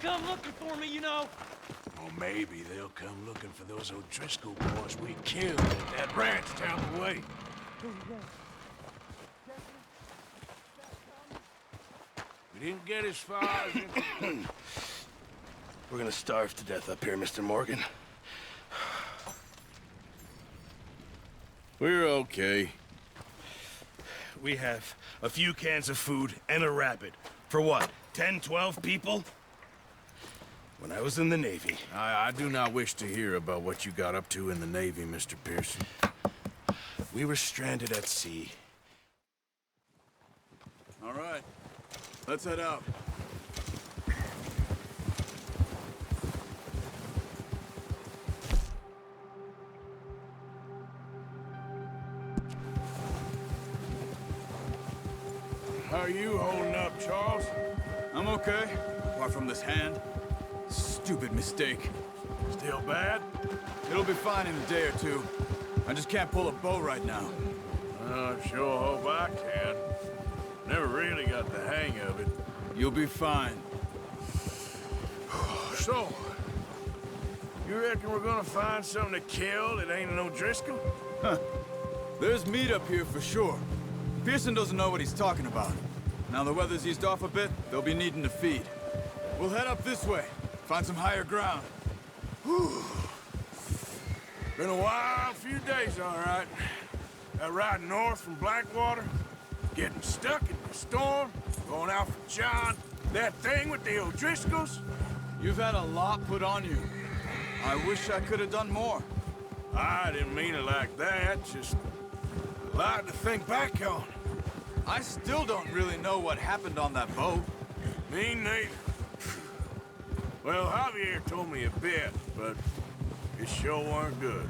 come looking for me, you know. Or maybe they'll come looking for those O'Driscoll boys we killed at that ranch down the way. We didn't get as far as... We're gonna starve to death up here, Mr. Morgan. We're okay. We have a few cans of food and a rabbit. For what, 10, 12 people? When I was in the Navy... I do not wish to hear about what you got up to in the Navy, Mr. Pearson. We were stranded at sea. All right, let's head out. How are you holding up, Charles? I'm okay, apart from this hand. Stupid mistake. Still bad? It'll be fine in a day or two. I just can't pull a bow right now. I sure hope I can. Never really got the hang of it. You'll be fine. So, you reckon we're gonna find something to kill that ain't an O'Driscoll? Huh. There's meat up here for sure. Pearson doesn't know what he's talking about. Now the weather's eased off a bit, they'll be needing to feed. We'll head up this way, find some higher ground. Whew. Been a wild few days, all right. That ride north from Blackwater, getting stuck in the storm, going out for John, that thing with the O'Driscolls. You've had a lot put on you. I wish I could have done more. I didn't mean it like that, just a lot to think back on. I still don't really know what happened on that boat. Me neither. Well, Javier told me a bit, but it sure weren't good.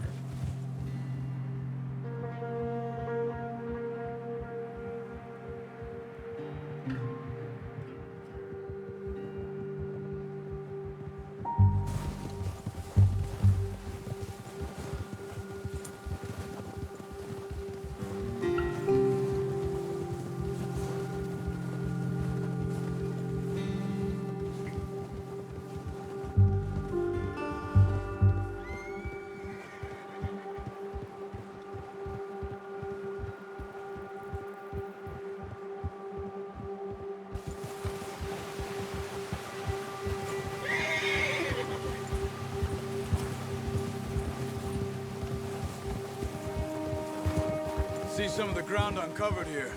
See some of the ground uncovered here.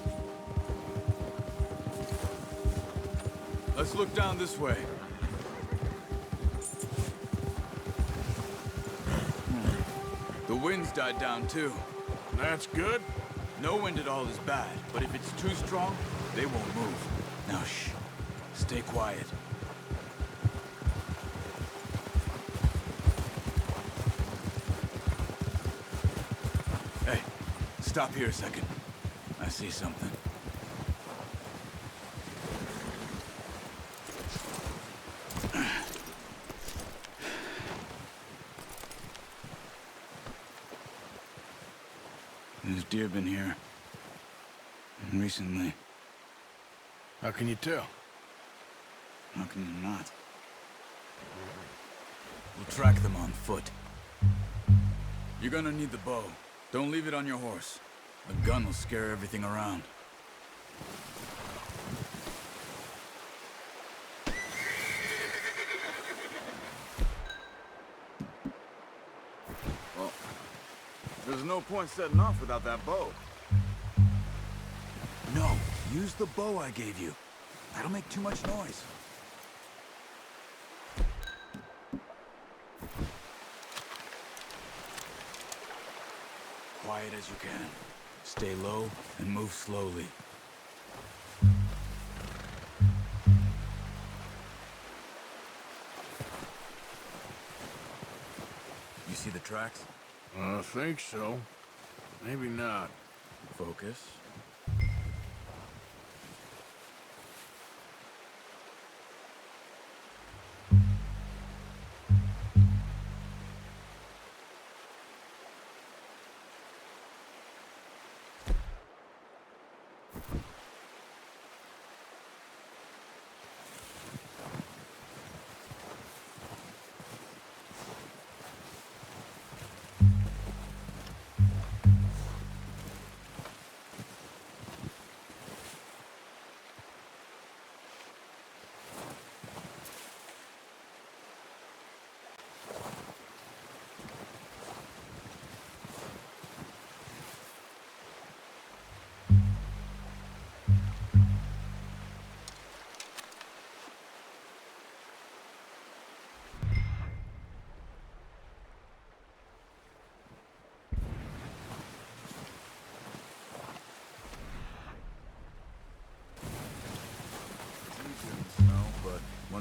Let's look down this way. The wind's died down too. That's good. No wind at all is bad, but if it's too strong, they won't move. Now shh, stay quiet. Hey, stop here a second. I see something. There's deer been here. Recently. How can you tell? How can you not? We'll track them on foot. You're gonna need the bow. Don't leave it on your horse. A gun will scare everything around. Well, there's no point setting off without that bow. No, use the bow I gave you. That'll make too much noise. Quiet as you can. Stay low and move slowly. You see the tracks? I think so. Maybe not. Focus.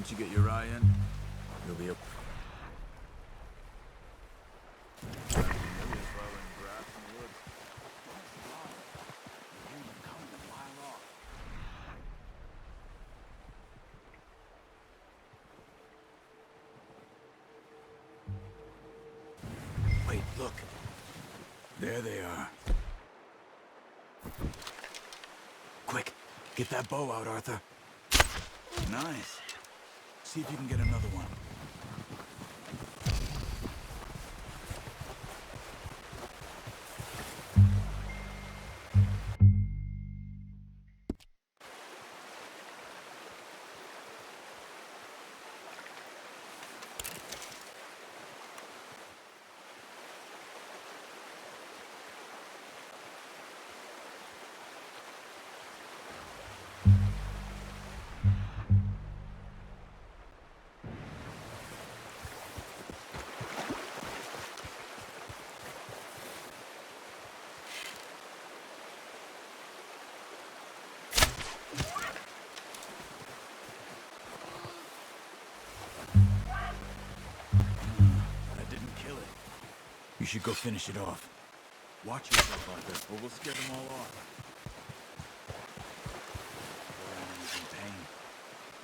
Once you get your eye in, you'll be up. Wait, look. There they are. Quick, get that bow out, Arthur. Nice. See if you can get another one. That didn't kill it. You should go finish it off. Watch yourself, Arthur, or we'll scare them all off. The animal's in pain.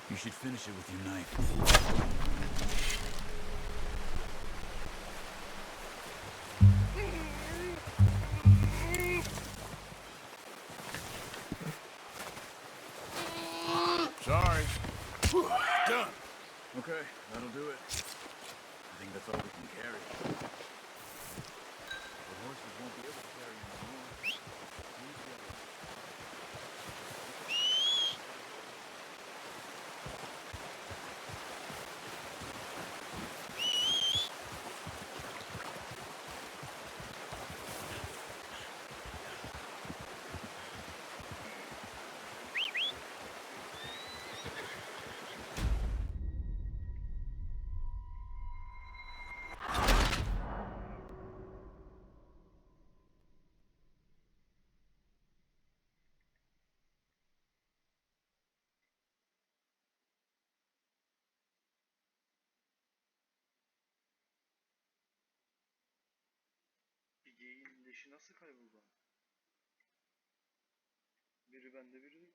You should finish it with your knife. Sorry. Whew, done. Okay, that'll do it. I think that's all we can carry. The horses won't be able to carry anymore. Geyiğin leşi nasıl kayboldu? Biri bende biri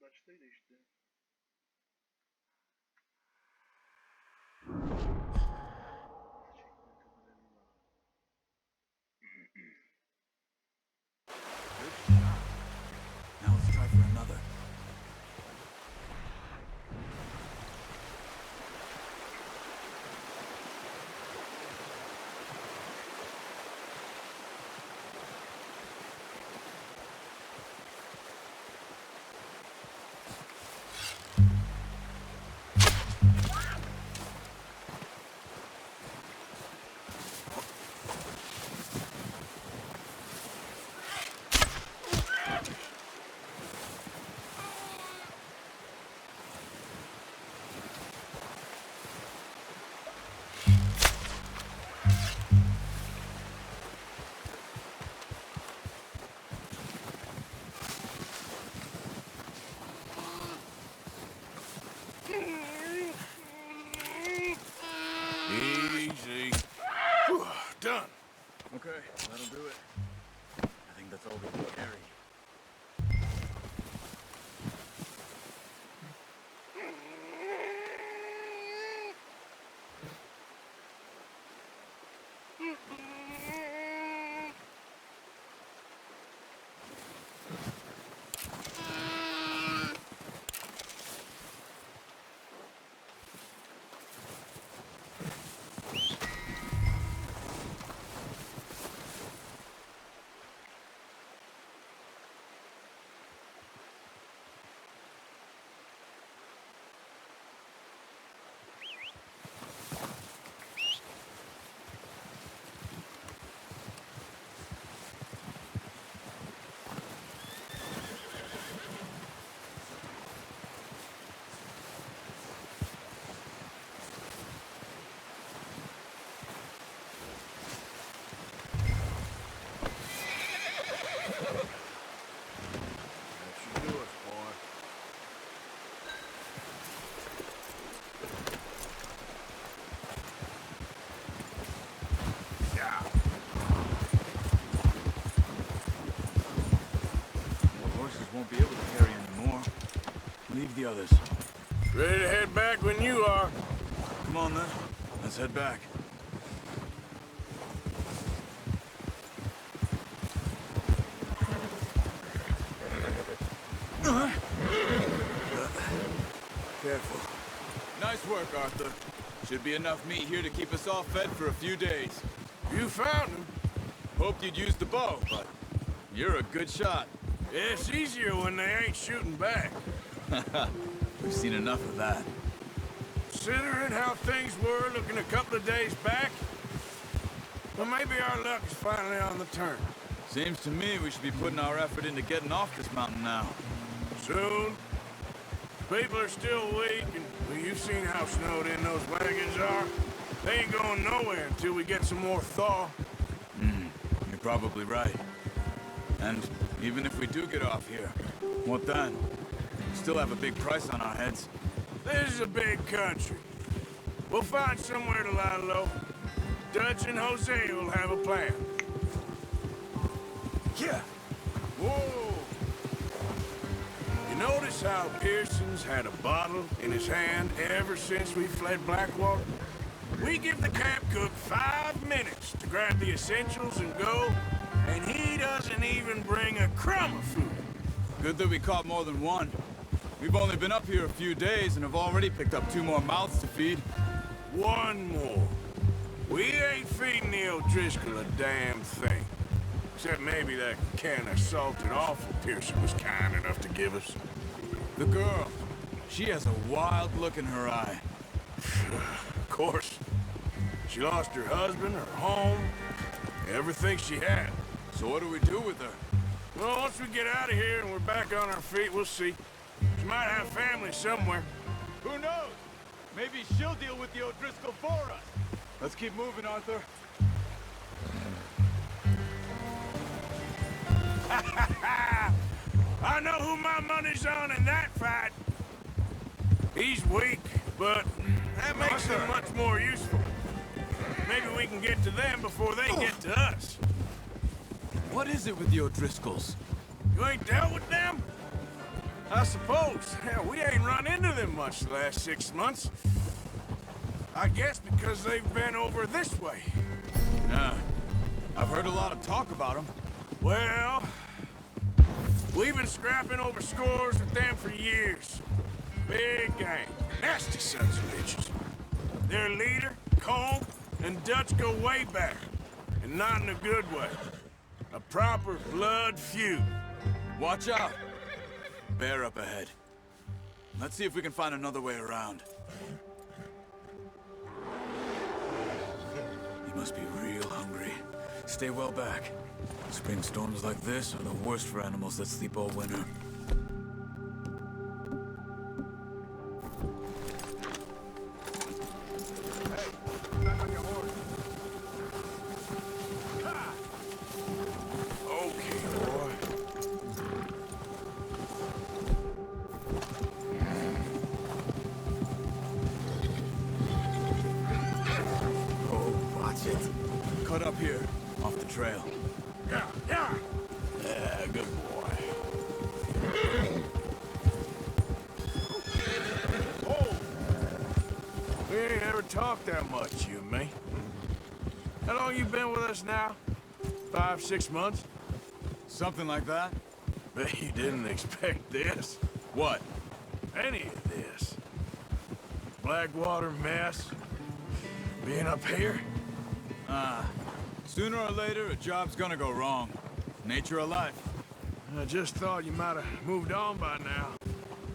Daç'taydı işte. Now let's try for another. leave the others. Ready to head back when you are. Come on, then. Let's head back. Careful. Nice work, Arthur. Should be enough meat here to keep us all fed for a few days. You found him. Hoped you'd use the bow, but you're a good shot. It's easier when they ain't shooting back. We've seen enough of that. Considering how things were looking a couple of days back, well, maybe our luck is finally on the turn. Seems to me we should be putting our effort into getting off this mountain now. Soon. People are still weak, and well, you've seen how snowed in those wagons are. They ain't going nowhere until we get some more thaw. You're probably right. And even if we do get off here, what then? We still have a big price on our heads. This is a big country. We'll find somewhere to lie low. Dutch and Jose will have a plan. Yeah. Whoa! You notice how Pearson's had a bottle in his hand ever since we fled Blackwater? We give the camp cook 5 minutes to grab the essentials and go, and he doesn't even bring a crumb of food. Good that we caught more than one. We've only been up here a few days and have already picked up 2 more mouths to feed. One more. We ain't feeding the O'Driscoll a damn thing. Except maybe that can of salted offal Pearson was kind enough to give us. The girl. She has a wild look in her eye. Of course. She lost her husband, her home, everything she had. So what do we do with her? Well, once we get out of here and we're back on our feet, we'll see. She might have family somewhere. Who knows? Maybe she'll deal with the O'Driscoll for us. Let's keep moving, Arthur. I know who my money's on in that fight. He's weak, but that makes him much more useful. Maybe we can get to them before they get to us. What is it with the O'Driscolls? You ain't dealt with them? I suppose. Hell, we ain't run into them much the last 6 months. I guess because they've been over this way. Yeah. I've heard a lot of talk about them. Well, we've been scrapping over scores with them for years. Big gang. Nasty sons of bitches. Their leader, Cole, and Dutch go way back. And not in a good way. A proper blood feud. Watch out. Bear up ahead. Let's see if we can find another way around. He must be real hungry. Stay well back. Spring storms like this are the worst for animals that sleep all winter. Okay, boy. Oh, watch it. Cut up here, off the trail. Yeah, yeah. Yeah, good boy. Oh! We ain't ever talked that much, you and me. How long you been with us now? 5, 6 months? Something like that? Bet you didn't expect this. What? Any of this. Blackwater mess. Being up here. Sooner or later, a job's gonna go wrong. Nature of life. I just thought you might have moved on by now.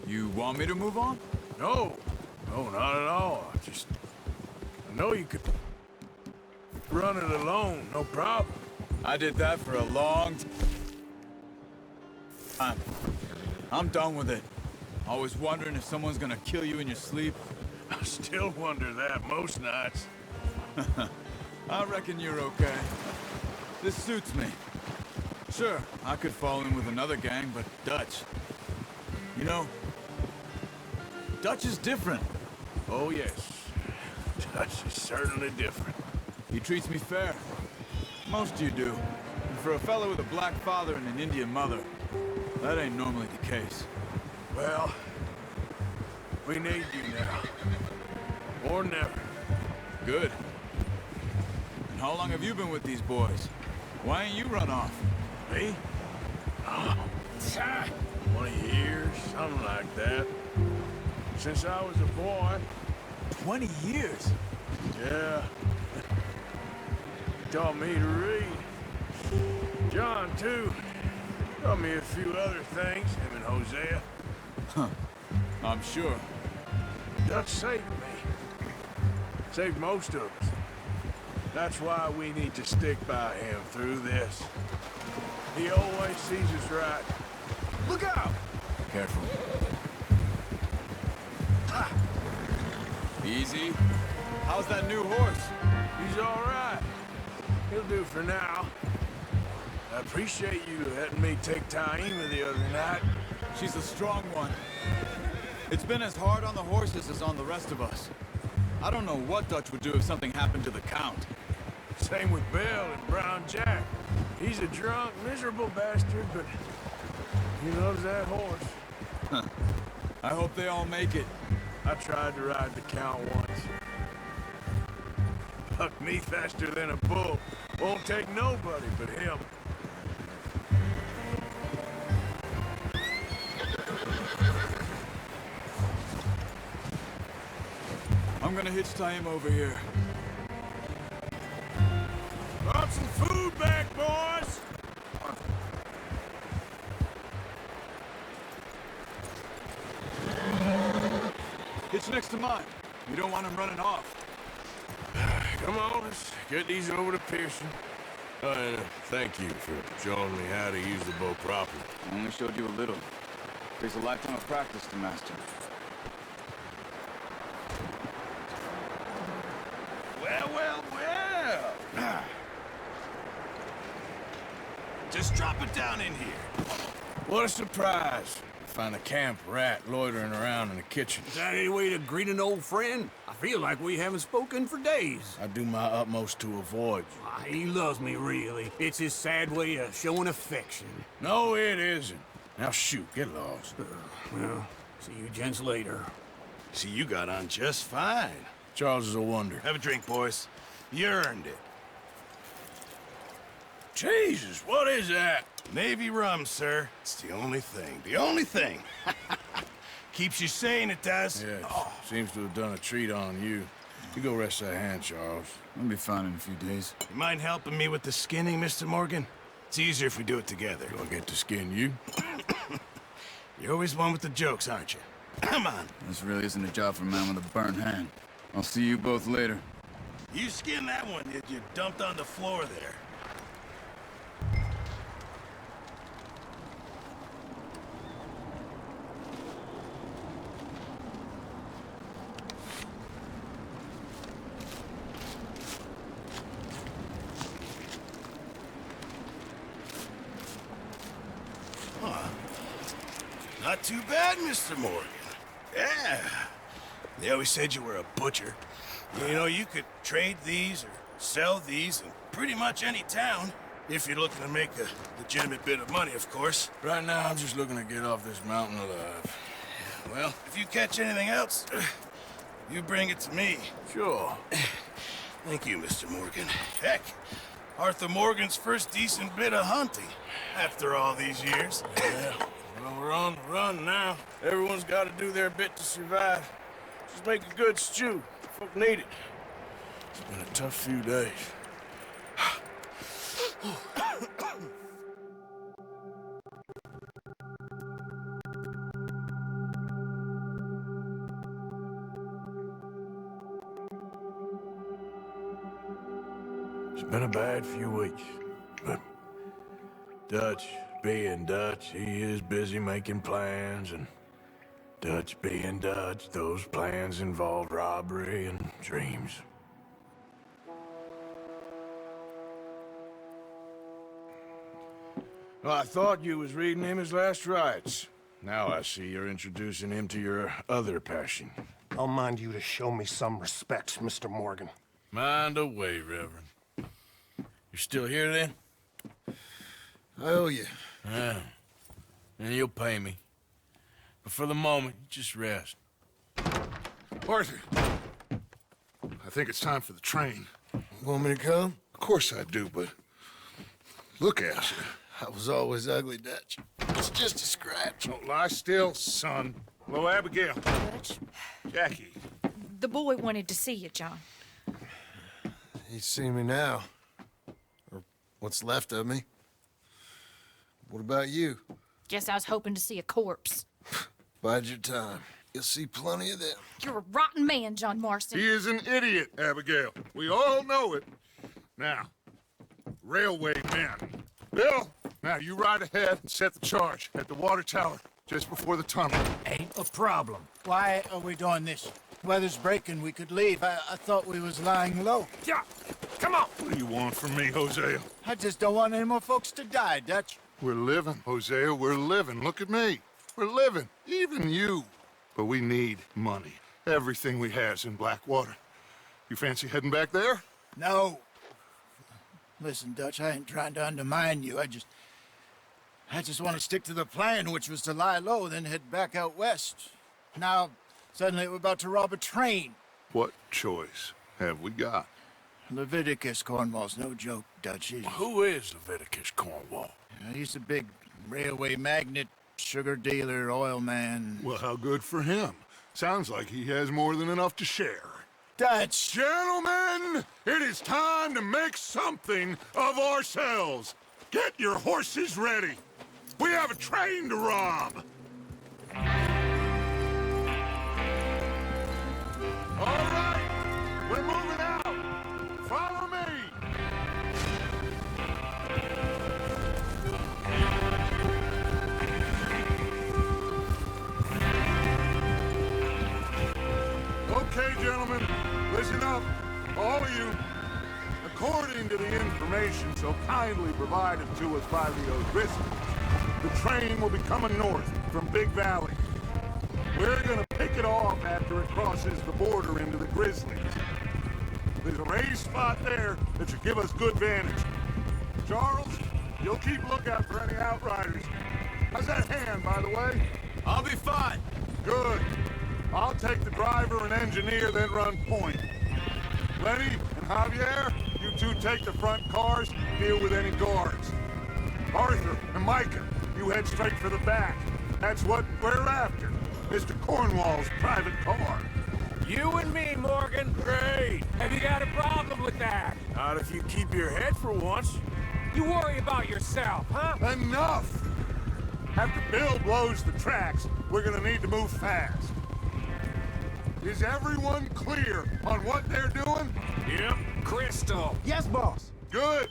You want me to move on? No. No, not at all. I know you could run it alone, no problem. I did that for a long time. I'm done with it. Always wondering if someone's gonna kill you in your sleep. I still wonder that most nights. I reckon you're okay. This suits me. Sure, I could fall in with another gang, but Dutch. You know, Dutch is different. Oh, yes. Dutch is certainly different. He treats me fair. Most of you do. And for a fellow with a black father and an Indian mother, that ain't normally the case. Well, We need you now. Or never. Good. And how long have you been with these boys? Why ain't you run off? Me? Oh, 20 years, something like that. Since I was a boy. 20 years? Yeah. Taught me to read. John, too. Taught me a few other things, him and Hosea. I'm sure. Dutch saved me. Saved most of us. That's why we need to stick by him through this. He always sees us right. Look out! Careful. Ha! Easy. How's that new horse? He's all right. He'll do for now. I appreciate you letting me take Taima the other night. She's a strong one. It's been as hard on the horses as on the rest of us. I don't know what Dutch would do if something happened to the Count. Same with Bill and Brown Jack. He's a drunk, miserable bastard, but he loves that horse. I hope they all make it. I tried to ride the Count once. Bucked me faster than a bull. Won't take nobody but him. I'm gonna hitch Taima over here. Brought some food back, boys! Hitch next to mine. We don't want him running off. Come on, let's get these over to Pearson. And thank you for showing me how to use the bow properly. I only showed you a little. Takes a lifetime of practice to master. Well, well, well. Just drop it down in here. What a surprise. Find a camp rat loitering around in the kitchen. Is that any way to greet an old friend? I feel like we haven't spoken for days. I do my utmost to avoid you. Ah, he loves me, really. It's his sad way of showing affection. No, it isn't. Now shoot, get lost. Well, see you gents later. See, you got on just fine. Charles is a wonder. Have a drink, boys. You earned it. Jesus, what is that? Navy rum, sir. It's the only thing. The only thing. Keeps you sane, it does. Yeah, seems to have done a treat on you. You go rest that hand, Charles. I'll be fine in a few days. You mind helping me with the skinning, Mr. Morgan? It's easier if we do it together. Do I get to skin you? You're always one with the jokes, aren't you? Come on. This really isn't a job for a man with a burnt hand. I'll see you both later. You skinned that one that you dumped on the floor there. Not too bad, Mr. Morgan. Yeah. They always said you were a butcher. You know, you could trade these or sell these in pretty much any town. If you're looking to make a legitimate bit of money, of course. Right now, I'm just looking to get off this mountain alive. Well, if you catch anything else, you bring it to me. Sure. Thank you, Mr. Morgan. Heck, Arthur Morgan's first decent bit of hunting after all these years. Yeah. Well, we're on the run now. Everyone's got to do their bit to survive. Just make a good stew. Folk need it. It's been a tough few days. It's been a bad few weeks, but Dutch being Dutch, he is busy making plans, and Dutch being Dutch, those plans involve robbery and dreams. Well, I thought you was reading him his last rites. Now I see you're introducing him to your other passion. I'll mind you to show me some respect, Mr. Morgan. Mind away, Reverend. You're still here, then? I owe you. Yeah. And you'll pay me. But for the moment, just rest. Arthur, I think it's time for the train. Want me to come? Of course I do, but look at you. I was always ugly, Dutch. It's just a scratch. Don't lie still, son. Hello, Abigail. Dutch, Jackie. the boy wanted to see you, John. He's seen me now. Or what's left of me. What about you? Guess I was hoping to see a corpse. Bide your time. You'll see plenty of them. You're a rotten man, John Marston. He is an idiot, Abigail. We all know it. Now, railway men. Bill, now you ride ahead and set the charge at the water tower just before the tunnel. Ain't a problem. Why are we doing this? Weather's breaking. We could leave. I thought we was lying low. Yeah, come on. What do you want from me, Hosea? I just don't want any more folks to die, Dutch. We're living, Hosea. We're living. Look at me. We're living. Even you. But we need money. Everything we has in Blackwater. You fancy heading back there? No. Listen, Dutch, I ain't trying to undermine you. I just want to stick to the plan, which was to lie low, then head back out west. Now, suddenly we're about to rob a train. What choice have we got? Leviticus Cornwall's no joke, Dutch. Who is Leviticus Cornwall? He's a big railway magnate, sugar dealer, oil man. Well, how good for him. Sounds like he has more than enough to share. Dutch! Gentlemen, it is time to make something of ourselves. Get your horses ready. We have a train to rob. All right, we're moving out. Follow me. Okay, gentlemen, listen up, all of you. According to the information so kindly provided to us by the O'Driscolls, the train will be coming north from Big Valley. We're gonna pick it off after it crosses the border into the Grizzlies. There's a raised spot there that should give us good vantage. Charles, you'll keep lookout for any outriders. How's that hand, by the way? I'll be fine. Good. I'll take the driver and engineer, then run point. Lenny and Javier, you two take the front cars, deal with any guards. Arthur and Micah, you head straight for the back. That's what we're after. Mr. Cornwall's private car. You and me, Morgan. Great. Have you got a problem with that? Not if you keep your head for once. You worry about yourself, huh? Enough! After Bill blows the tracks, we're gonna need to move fast. Is everyone clear on what they're doing? Yep. Crystal. Yes, boss. Good.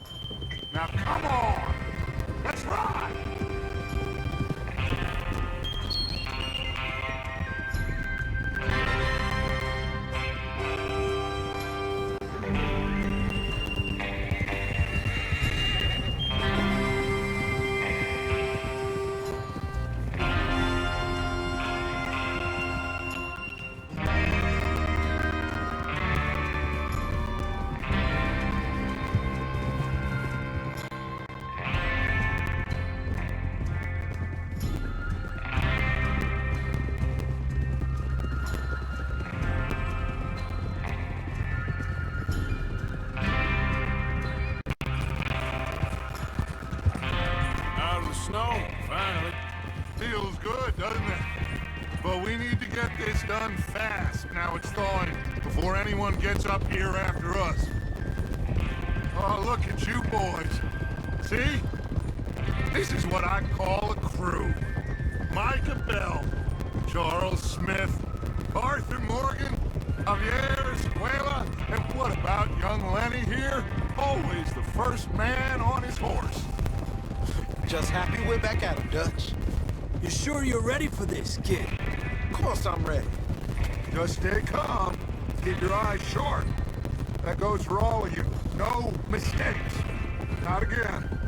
Now come on. Let's ride. Snow, finally. Feels good, doesn't it? But we need to get this done fast. Now it's thawing, before anyone gets up here after us. Oh, look at you boys. See? This is what I call a crew. Micah Bell, Charles Smith, Arthur Morgan, Javier Escuela, and what about young Lenny here? Always the first man on his horse. Just happy we're back at him, Dutch. You sure you're ready for this, kid? Of course I'm ready. Just stay calm. Keep your eyes sharp. That goes for all of you. No mistakes. Not again.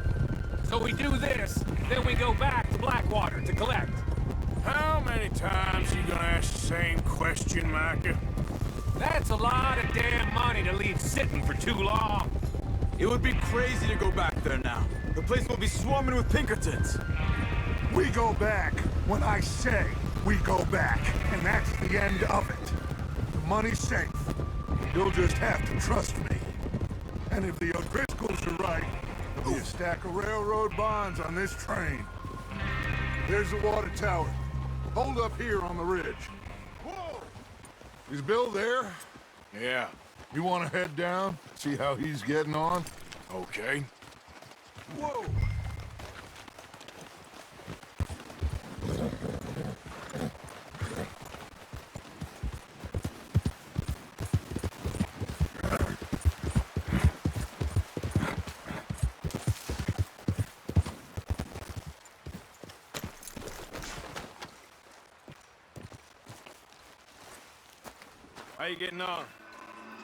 So we do this, then we go back to Blackwater to collect. How many times you gonna ask the same question, Micah? That's a lot of damn money to leave sitting for too long. It would be crazy to go back there now. The place will be swarming with Pinkertons. We go back when I say we go back, and that's the end of it. money safe. You'll just have to trust me. And if the O'Driscolls are right, there'll be a stack of railroad bonds on this train. There's the water tower. Hold up here on the ridge. Whoa! Is Bill there? Yeah, You want to head down, see how he's getting on? okay. Whoa! How you getting on?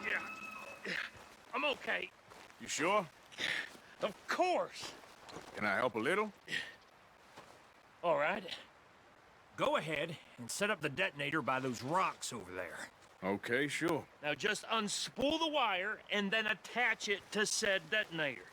Yeah, I'm okay. You sure? Of course. Can I help a little? All right. Go ahead and set up the detonator by those rocks over there. Okay, sure. Now just unspool the wire and then attach it to said detonator.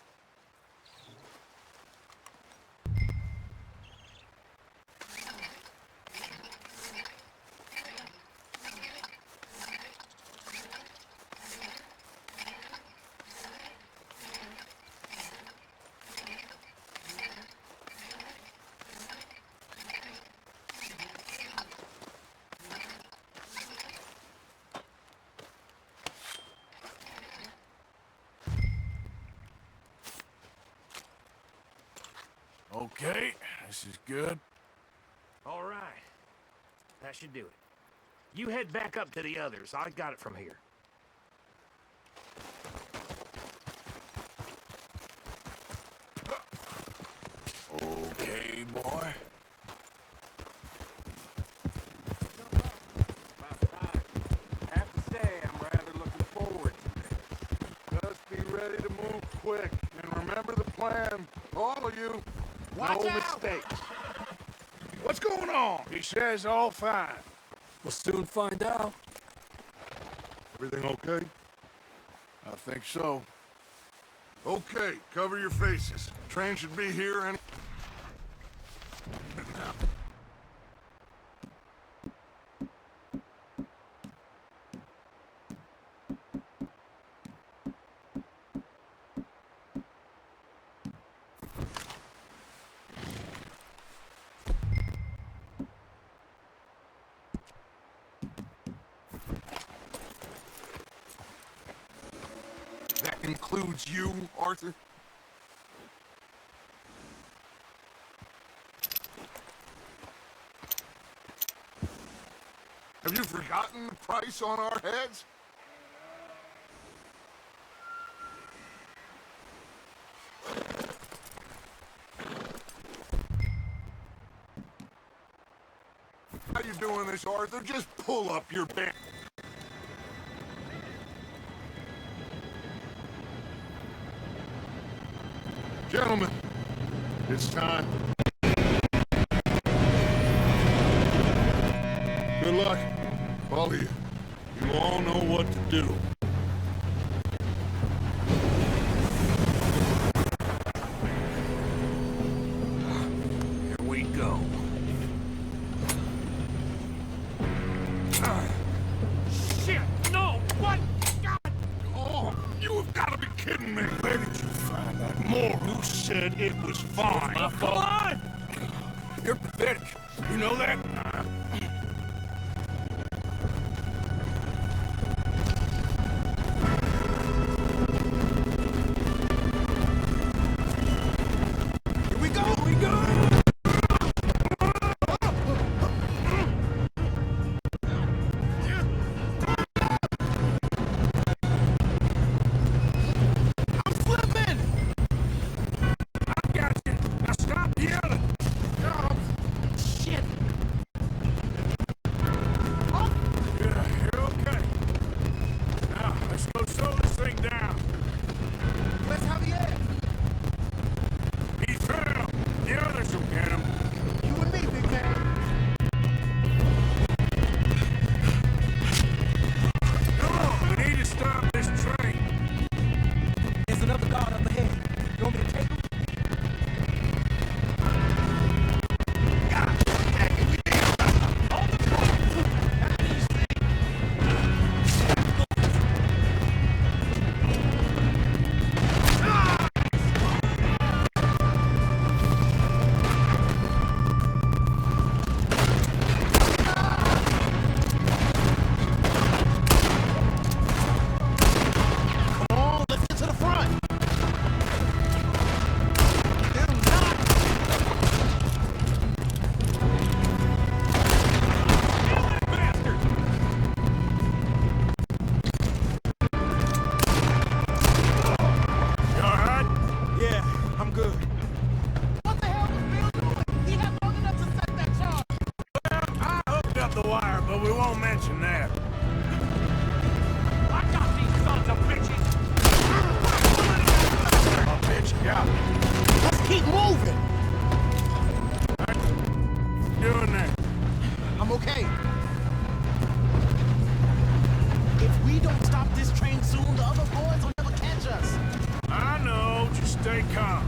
Okay, this is good. All right. That should do it. You head back up to the others. I got it from here. Okay, boy. Have to say, I'm rather looking forward to it. Just be ready to move quick. And remember the plan. All of you. No mistakes. What's going on? He says all fine. We'll soon find out. Everything okay? I think so. Okay, cover your faces. Train should be here any... That includes you, Arthur? Have you forgotten the price on our heads? How you doing this, Arthur? Just pull up your band. Gentlemen, it's time. Good luck, all of you. You all know what to do. Here we go. Shit! No! What? God! Oh, you have got to be kidding me. Where did you find that more? Who said it was fine? Come on! You're pathetic. You know that? Here we go! Here we go! I'm flipping! I got you. Now stop yelling. Shit! don't mention that. I got these sons of bitches! Oh, bitch, yeah. Let's keep moving. Doing that. I'm okay. If we don't stop this train soon, the other boys will never catch us. I know, just stay calm.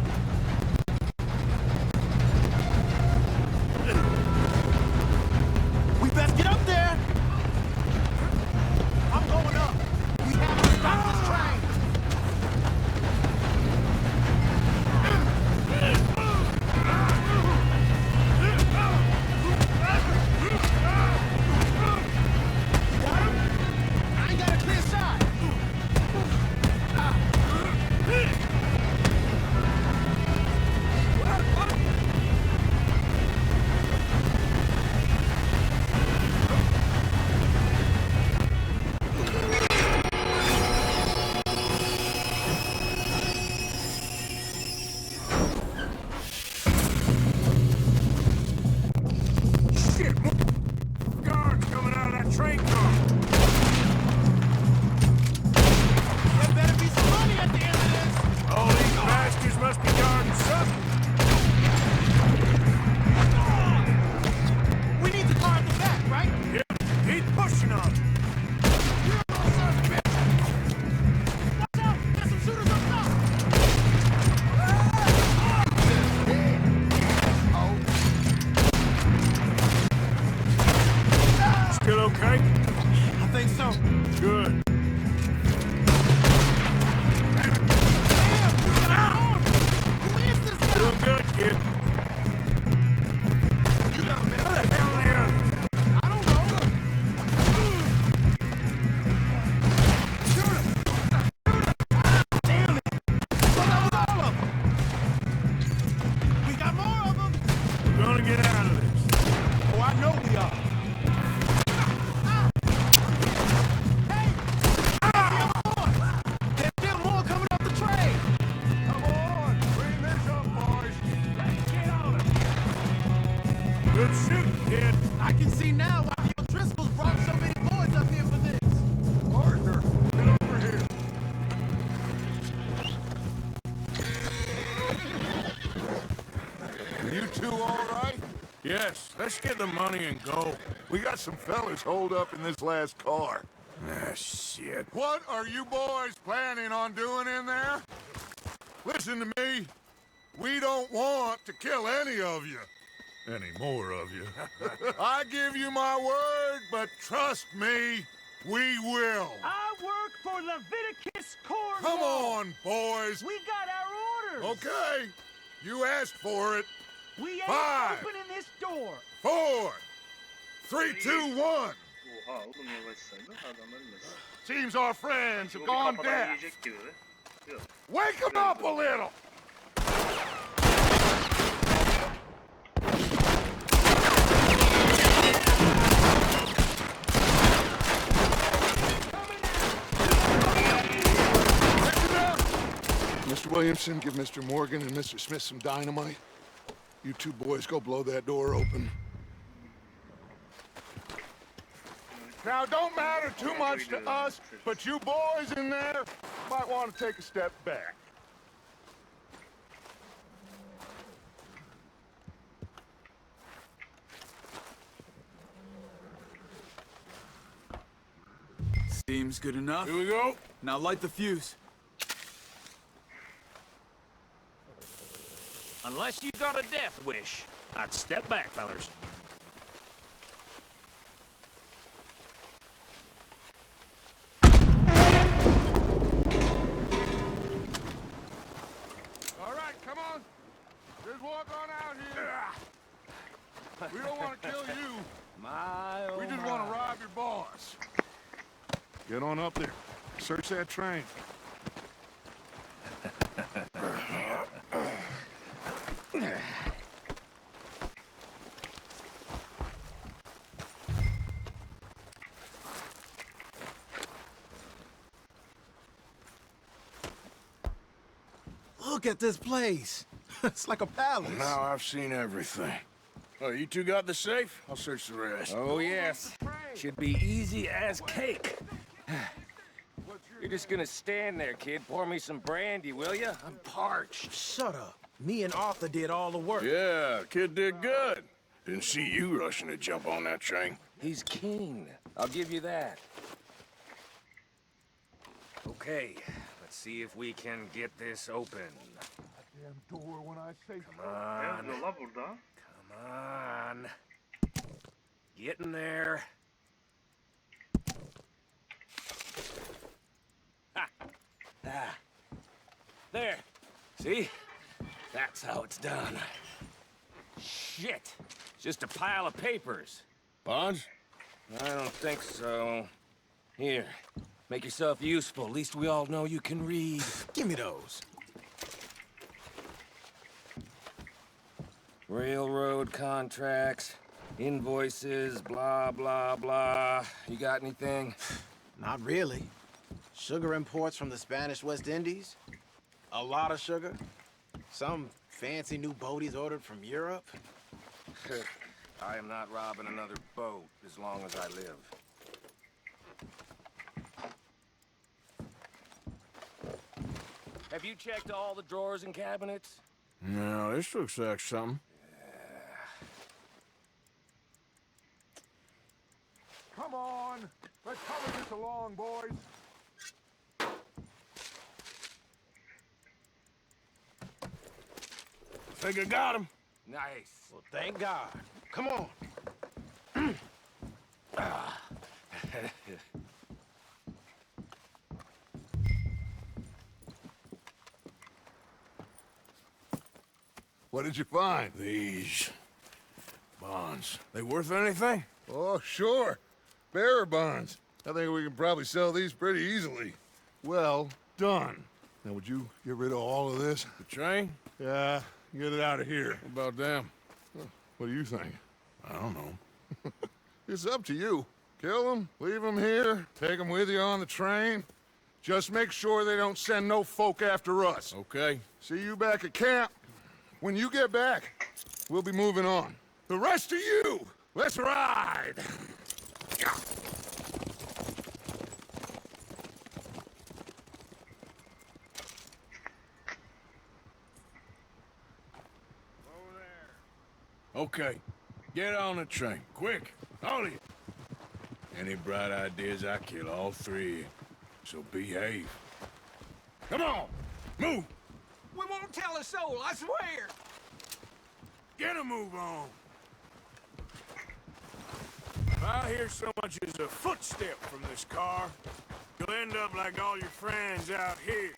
We best get up there. I'm going up. We have to stop this train. You got him? I ain't got a clear shot. Shit, more guards coming out of that train car. There better be some money at the end of this. All these bastards must be guarding something. We need to guard the back, right? Yeah, he's pushing on them. You're a little son of a bitch. Watch out! There's some shooters up top. Still okay? I think so. Good. Who is this guy? Doing good, kid. Where the hell are the others? I don't know. Shoot him! Damn it! Well, that was all of them. We got more of them. We're gonna get out of this. Oh, I know we are. Hey! There's more! There's still more coming up the train. Come on, bring this up, boys. Let's get on it! Good shooting, kid. I can see now why the O'Driscolls brought so many boys up here for this. Arthur, get over here. You two all right? Yes, let's get the money and go. We got some fellas holed up in this last car. Ah, shit. What are you boys planning on doing in there? Listen to me. We don't want to kill any of you. Any more of you. I give you my word, but trust me, we will. I work for Leviticus Cornwall! Come on, boys. We got our orders! Okay. You asked for it. We ain't 5, opening this door! 4, 3, 2, 1. Oha oğlum yavaşsana adamlar ölmesin. Seems our friends have Yolu gone kafadan deaf. yiyecek gibi. Yok. Wake them up a little. Mr. Williamson, give Mr. Morgan and Mr. Smith some dynamite. You two boys go blow that door open. Now, don't matter too much to us, but you boys in there might want to take a step back. Seems good enough. Here we go. Now light the fuse. Unless you got a death wish, I'd step back, fellers. All right, come on. Just walk on out here. We don't want to kill you. We just want to rob your boss. Get on up there. Search that train. Look at this place. It's like a palace. Now I've seen everything. Oh, you two got the safe? I'll search the rest. Oh, yes. Should be easy as cake. You're just gonna stand there, kid. Pour me some brandy, will ya? I'm parched. Shut up. Me and Arthur did all the work. Yeah, kid did good. Didn't see you rushing to jump on that train. He's keen. I'll give you that. Okay, let's see if we can get this open. Damn door when I say Come on. Yola burada. Come on. Get in there. Ha! Ah. There. See? That's how it's done. Shit. It's just a pile of papers. Bonds? I don't think so. Here. Make yourself useful. At least we all know you can read. Give me those. Railroad contracts, invoices, blah, blah, blah. You got anything? Not really. Sugar imports from the Spanish West Indies. A lot of sugar. Some fancy new boat he's ordered from Europe. I am not robbing another boat as long as I live. Have you checked all the drawers and cabinets? No, this looks like something. Come on, let's hurry this along, boys. Think I got him. Nice. Well, thank God. Come on. What did you find? These bonds. They worth anything? Oh, sure. Bearer bonds. I think we can probably sell these pretty easily. Well done. Now, would you get rid of all of this? The train? Yeah, get it out of here. What about them? What do you think? I don't know. It's up to you. Kill them, leave them here, take them with you on the train. Just make sure they don't send no folk after us. Okay. See you back at camp. When you get back, we'll be moving on. The rest of you, let's ride! Okay. Get on the train. Quick. All of you. Any bright ideas, I kill all three of you. So behave. Come on! Move! We won't tell a soul, I swear. Get a move on! If I hear so much as a footstep from this car, you'll end up like all your friends out here.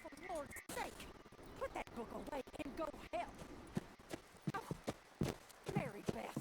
For Lord's sake, put that book away and go help. Oh, Mary Beth.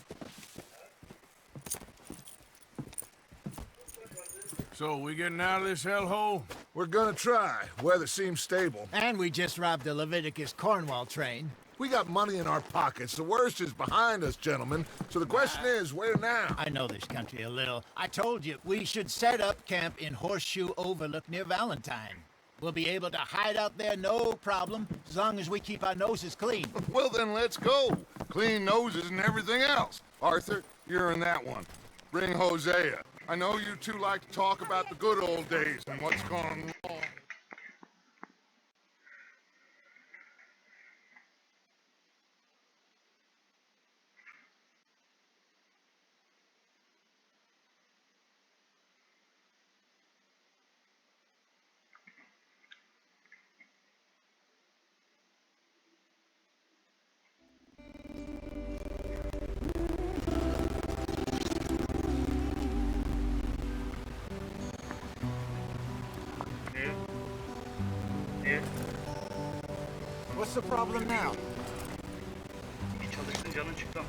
So, we getting out of this hellhole? We're gonna try. Weather seems stable. And we just robbed the Leviticus Cornwall train. We got money in our pockets. The worst is behind us, gentlemen. So the question is, where now? I know this country a little. I told you, we should set up camp in Horseshoe Overlook near Valentine. We'll be able to hide out there no problem, as long as we keep our noses clean. Well, then let's go. Clean noses and everything else. Arthur, you're in that one. Bring Hosea. I know you two like to talk about the good old days and what's gone wrong. What's the problem now? Çalıştın canın çıktı.